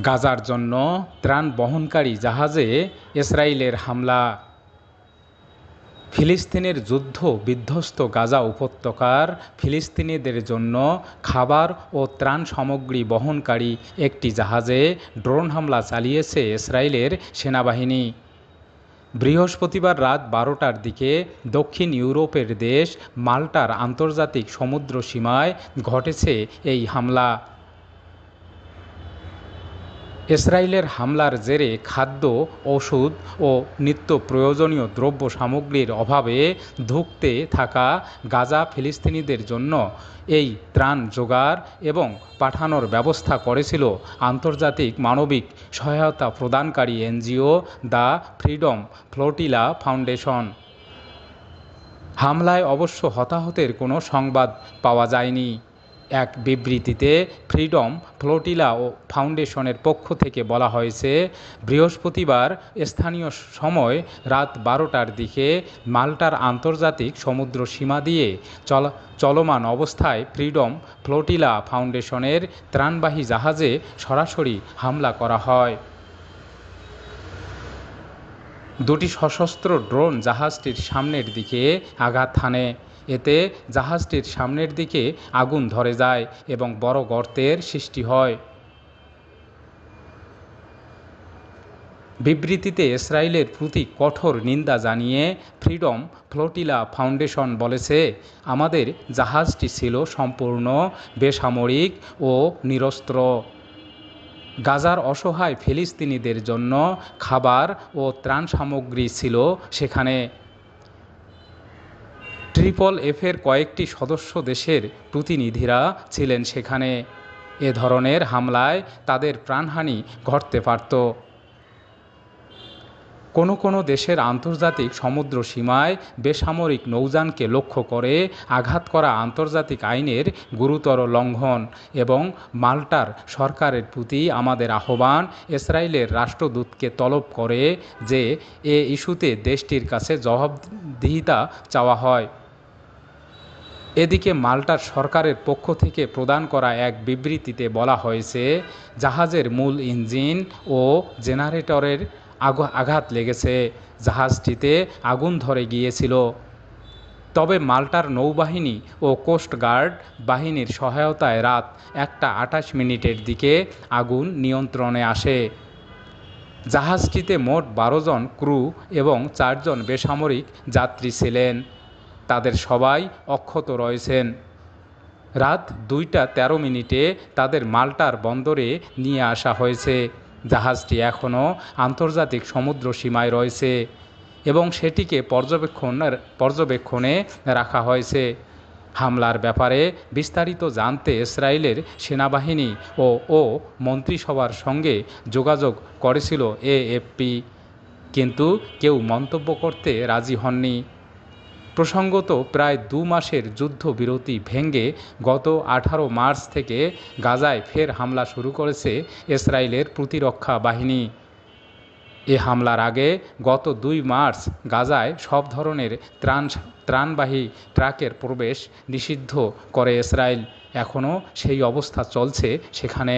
গাজার জন্য ত্রাণ বহনকারী জাহাজে ইসরায়েলের হামলা। ফিলিস্তিনের যুদ্ধ বিধ্বস্ত গাজা উপত্যকার ফিলিস্তিনিদের জন্য খাবার ও ত্রাণ সামগ্রী বহনকারী একটি জাহাজে ড্রোন হামলা চালিয়েছে ইসরায়েলের সেনাবাহিনী। বৃহস্পতিবার রাত 12টার দিকে দক্ষিণ ইউরোপের দেশ মাল্টার আন্তর্জাতিক সমুদ্র সীমায় ঘটেছে এই হামলা। ইসরায়েলের হামলার জেরে খাদ্য, ওষুধ ও নিত্য প্রয়োজনীয় দ্রব্য সামগ্রীর অভাবে ধুঁকতে থাকা গাজা ফিলিস্তিনিদের জন্য এই ত্রাণ জোগাড় এবং পাঠানোর ব্যবস্থা করেছিল আন্তর্জাতিক মানবিক সহায়তা প্রদানকারী NGO the freedom flotilla foundation. হামলায় অবশ্য হতাহতের কোনো সংবাদ পাওয়া যায়নি। এক বিবৃতিতে ফ্রিডম ফ্লোটিলা ও ফাউন্ডেশনের পক্ষ থেকে বলা হয়েছে, বৃহস্পতিবার স্থানীয় সময় রাত 12টার দিকে মাল্টার আন্তর্জাতিক সমুদ্র সীমা দিয়ে চলমান অবস্থায় ফ্রিডম ফ্লোটিলা ফাউন্ডেশনের ত্রাণবাহী জাহাজে সরাসরি হামলা করা হয়। দুটি সশস্ত্র ড্রোন জাহাজটির সামনের দিকে আঘাত হানে। এতে জাহাজটির সামনের দিকে আগুন ধরে যায় এবং বড় গর্তের সৃষ্টি হয়। বিবৃতিতে ইসরায়েলের প্রতি কঠোর নিন্দা জানিয়ে ফ্রিডম ফ্লোটিলা ফাউন্ডেশন বলেছে, আমাদের জাহাজটি ছিল সম্পূর্ণ বেসামরিক ও নিরস্ত্র। গাজার অসহায় ফিলিস্তিনিদের জন্য খাবার ও ত্রাণ সামগ্রী ছিল সেখানে। এফের কয়েকটি সদস্য দেশের প্রতিনিধিরা ছিলেন সেখানে। এ ধরনের হামলায় তাদের প্রাণহানি ঘটতে পারত। কোনো দেশের আন্তর্জাতিক সমুদ্র সীমায় বেসামরিক নৌযানকে লক্ষ্য করে আঘাত করা আন্তর্জাতিক আইনের গুরুতর লঙ্ঘন এবং মাল্টার সরকারের প্রতি আমাদের আহ্বান ইসরায়েলের রাষ্ট্রদূতকে তলব করে যে এ ইস্যুতে দেশটির কাছে জবাবদিহিতা চাওয়া হয়। এদিকে মাল্টার সরকারের পক্ষ থেকে প্রদান করা এক বিবৃতিতে বলা হয়েছে, জাহাজের মূল ইঞ্জিন ও জেনারেটরের আঘাত লেগেছে, জাহাজটিতে আগুন ধরে গিয়েছিল। তবে মাল্টার নৌবাহিনী ও কোস্টগার্ড বাহিনীর সহায়তায় রাত 1:28 দিকে আগুন নিয়ন্ত্রণে আসে। জাহাজটিতে মোট 12 জন ক্রু এবং 4 জন বেসামরিক যাত্রী ছিলেন। তাদের সবাই অক্ষত রয়েছেন। রাত 2:13 তাদের মাল্টার বন্দরে নিয়ে আসা হয়েছে। জাহাজটি এখনও আন্তর্জাতিক সমুদ্র সীমায় রয়েছে এবং সেটিকে পর্যবেক্ষণে রাখা হয়েছে। হামলার ব্যাপারে বিস্তারিত জানতে ইসরায়েলের সেনাবাহিনী ও মন্ত্রিসভার সঙ্গে যোগাযোগ করেছিল এএফপি, কিন্তু কেউ মন্তব্য করতে রাজি হননি। প্রসঙ্গত, প্রায় 2 মাসের যুদ্ধবিরতি ভেঙে গত 18 মার্চ থেকে গাজায় ফের হামলা শুরু করেছে ইসরায়েলের প্রতিরক্ষা বাহিনী। এ হামলার আগে গত 2 মার্চ গাজায় সব ধরনের ত্রাণবাহী ট্রাকের প্রবেশ নিষিদ্ধ করে ইসরায়েল। এখনও সেই অবস্থা চলছে সেখানে।